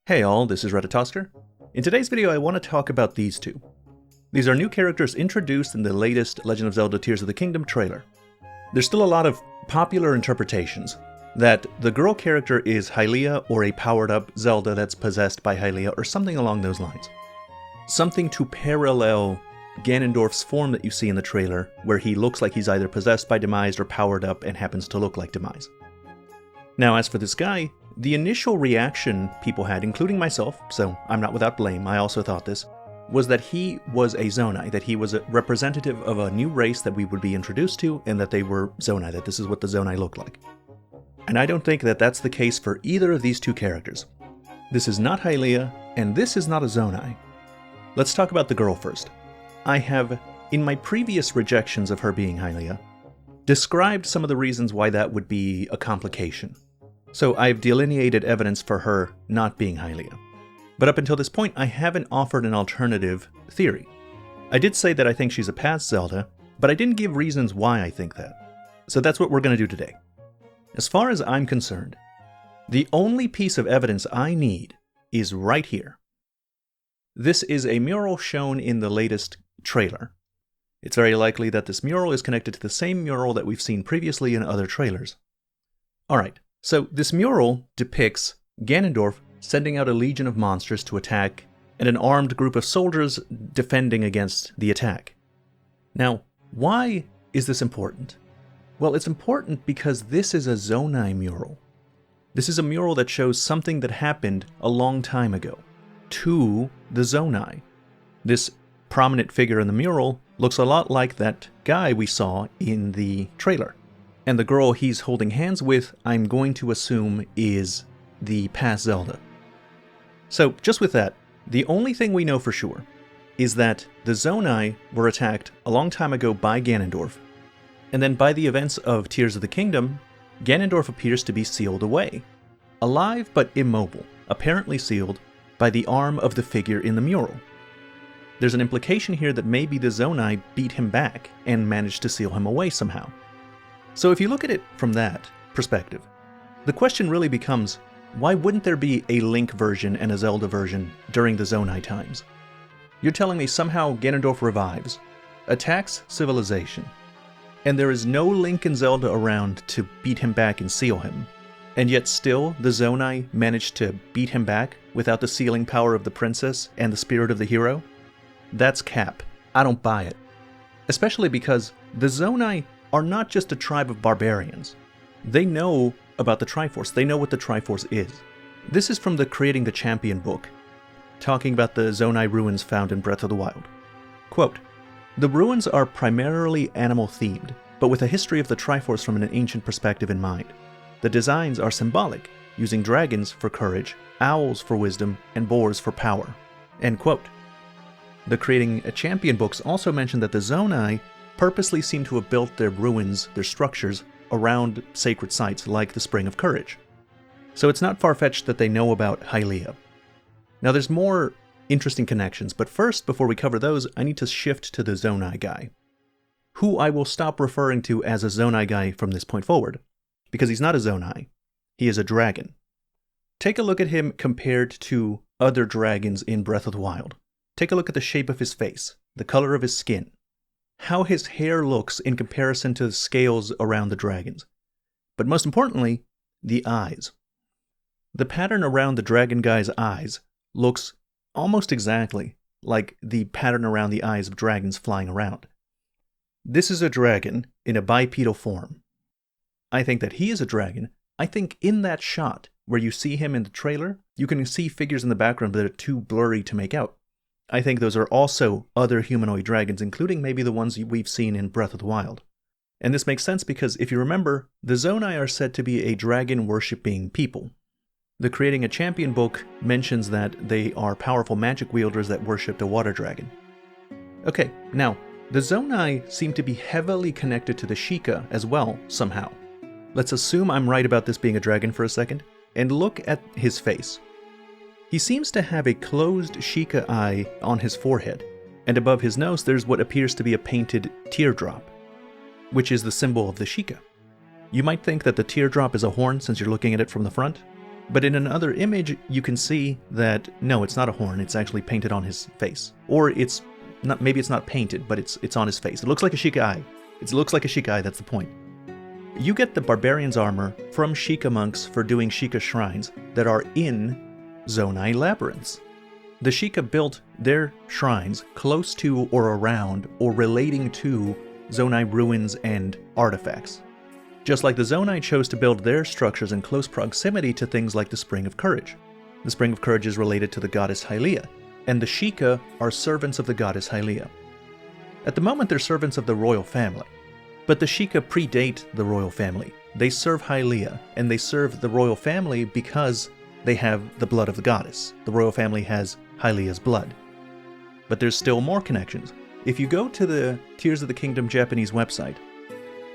Hey all, this is Redditosker. In today's video I want to talk about these two. These are new characters introduced in the latest Legend of Zelda Tears of the Kingdom trailer. There's still a lot of popular interpretations that the girl character is Hylia or a powered-up Zelda that's possessed by Hylia or something along those lines. Something to parallel Ganondorf's form that you see in the trailer, where he looks like he's either possessed by Demise or powered up and happens to look like Demise. Now as for this guy, the initial reaction people had, including myself, so I'm not without blame, I also thought this, was that he was a Zonai, that he was a representative of a new race that we would be introduced to, and that they were Zonai, that this is what the Zonai look like. And I don't think that that's the case for either of these two characters. This is not Hylia, and this is not a Zonai. Let's talk about the girl first. I have, in my previous rejections of her being Hylia, described some of the reasons why that would be a complication. So I've delineated evidence for her not being Hylia. But up until this point, I haven't offered an alternative theory. I did say that I think she's a past Zelda, but I didn't give reasons why I think that. So that's what we're going to do today. As far as I'm concerned, the only piece of evidence I need is right here. This is a mural shown in the latest trailer. It's very likely that this mural is connected to the same mural that we've seen previously in other trailers. Alright. So this mural depicts Ganondorf sending out a legion of monsters to attack, and an armed group of soldiers defending against the attack. Now, why is this important? Well, it's important because this is a Zonai mural. This is a mural that shows something that happened a long time ago to the Zonai. This prominent figure in the mural looks a lot like that guy we saw in the trailer. And the girl he's holding hands with, I'm going to assume, is the past Zelda. So, just with that, the only thing we know for sure is that the Zonai were attacked a long time ago by Ganondorf, and then by the events of Tears of the Kingdom, Ganondorf appears to be sealed away. Alive but immobile, apparently sealed by the arm of the figure in the mural. There's an implication here that maybe the Zonai beat him back and managed to seal him away somehow. So if you look at it from that perspective, the question really becomes, why wouldn't there be a Link version and a Zelda version during the Zonai times? You're telling me somehow Ganondorf revives, attacks civilization, and there is no Link and Zelda around to beat him back and seal him, and yet still the Zonai managed to beat him back without the sealing power of the princess and the spirit of the hero? That's cap. I don't buy it. Especially because the Zonai are not just a tribe of barbarians. They know about the Triforce. They know what the Triforce is. This is from the Creating the Champion book, talking about the Zonai ruins found in Breath of the Wild. Quote, "The ruins are primarily animal-themed, but with a history of the Triforce from an ancient perspective in mind. The designs are symbolic, using dragons for courage, owls for wisdom, and boars for power." End quote. The Creating a Champion books also mention that the Zonai purposely seem to have built their ruins, their structures, around sacred sites like the Spring of Courage. So it's not far-fetched that they know about Hylia. Now there's more interesting connections, but first, before we cover those, I need to shift to the Zonai guy, who I will stop referring to as a Zonai guy from this point forward, because he's not a Zonai, he is a dragon. Take a look at him compared to other dragons in Breath of the Wild. Take a look at the shape of his face, the color of his skin, how his hair looks in comparison to the scales around the dragons. But most importantly, the eyes. The pattern around the dragon guy's eyes looks almost exactly like the pattern around the eyes of dragons flying around. This is a dragon in a bipedal form. I think that he is a dragon. I think in that shot where you see him in the trailer, you can see figures in the background that are too blurry to make out. I think those are also other humanoid dragons, including maybe the ones we've seen in Breath of the Wild. And this makes sense because, if you remember, the Zonai are said to be a dragon-worshipping people. The Creating a Champion book mentions that they are powerful magic wielders that worshipped a water dragon. Okay, now, the Zonai seem to be heavily connected to the Sheikah as well, somehow. Let's assume I'm right about this being a dragon for a second, and look at his face. He seems to have a closed Sheikah eye on his forehead, and above his nose there's what appears to be a painted teardrop, which is the symbol of the Sheikah. You might think that the teardrop is a horn since you're looking at it from the front, But in another image, you can see that, no, it's not a horn, it's actually painted on his face. Or it's not, maybe it's not painted, but it's on his face. It looks like a Sheikah eye. It looks like a Sheikah eye, that's the point. You get the Barbarian's armor from Sheikah monks for doing Sheikah shrines that are in Zonai labyrinths. The Sheikah built their shrines close to or around or relating to Zonai ruins and artifacts. Just like the Zonai chose to build their structures in close proximity to things like the Spring of Courage. The Spring of Courage is related to the goddess Hylia, and the Sheikah are servants of the goddess Hylia. At the moment they're servants of the royal family, but the Sheikah predate the royal family. They serve Hylia, and they serve the royal family because they have the blood of the goddess. The royal family has Hylia's blood. But there's still more connections. If you go to the Tears of the Kingdom Japanese website,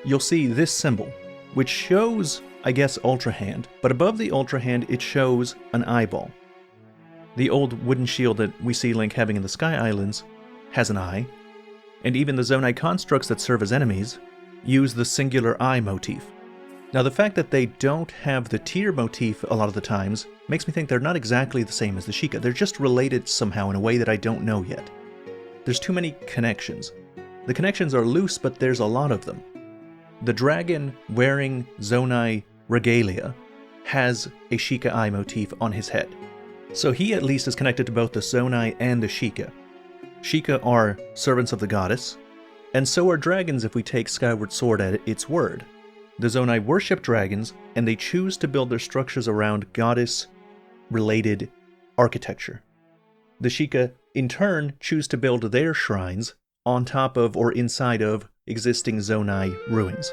you'll see this symbol, which shows, I guess, Ultra Hand, but above the Ultra Hand it shows an eyeball. The old wooden shield that we see Link having in the Sky Islands has an eye, and even the Zonai constructs that serve as enemies use the singular eye motif. Now the fact that they don't have the tear motif a lot of the times makes me think they're not exactly the same as the Sheikah. They're just related somehow in a way that I don't know yet. There's too many connections. The connections are loose, but there's a lot of them. The dragon wearing Zonai regalia has a Sheikah eye motif on his head. So he at least is connected to both the Zonai and the Sheikah. Sheikah are servants of the goddess, and so are dragons if we take Skyward Sword at its word. The Zonai worship dragons, and they choose to build their structures around goddess-related architecture. The Sheikah, in turn, choose to build their shrines on top of or inside of existing Zonai ruins.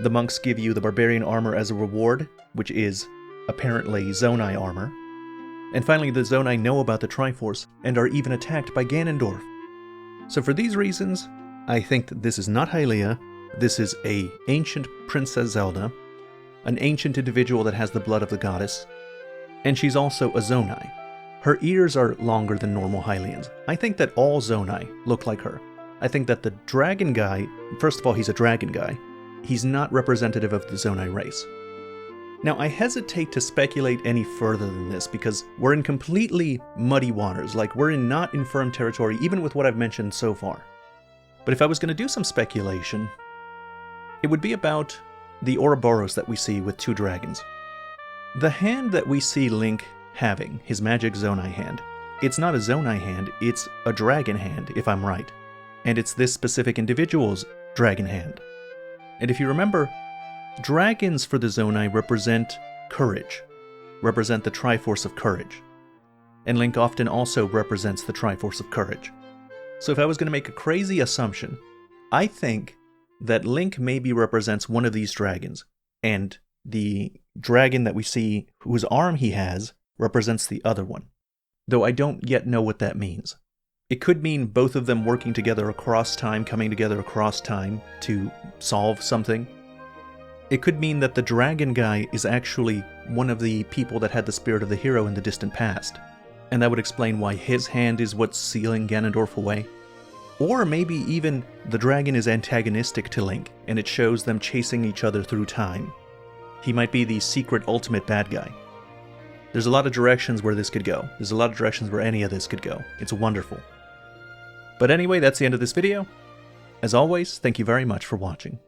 The monks give you the barbarian armor as a reward, which is apparently Zonai armor. And finally, the Zonai know about the Triforce and are even attacked by Ganondorf. So for these reasons, I think that this is not Hylia. This is an ancient Princess Zelda, an ancient individual that has the blood of the goddess, and she's also a Zonai. Her ears are longer than normal Hylians. I think that all Zonai look like her. I think that the dragon guy, first of all, he's a dragon guy. He's not representative of the Zonai race. Now, I hesitate to speculate any further than this because we're in completely muddy waters, like we're not in firm territory, even with what I've mentioned so far. But if I was going to do some speculation, it would be about the Ouroboros that we see with two dragons. The hand that we see Link having, his magic Zonai hand, it's not a Zonai hand, it's a dragon hand, if I'm right. And it's this specific individual's dragon hand. And if you remember, dragons for the Zonai represent courage, represent the Triforce of Courage. And Link often also represents the Triforce of Courage. So if I was going to make a crazy assumption, I think that Link maybe represents one of these dragons, and the dragon that we see, whose arm he has, represents the other one. Though I don't yet know what that means. It could mean both of them working together across time, coming together across time to solve something. It could mean that the dragon guy is actually one of the people that had the spirit of the hero in the distant past, and that would explain why his hand is what's sealing Ganondorf away. Or maybe even the dragon is antagonistic to Link, and it shows them chasing each other through time. He might be the secret ultimate bad guy. There's a lot of directions where this could go. There's a lot of directions where any of this could go. It's wonderful. But anyway, that's the end of this video. As always, thank you very much for watching.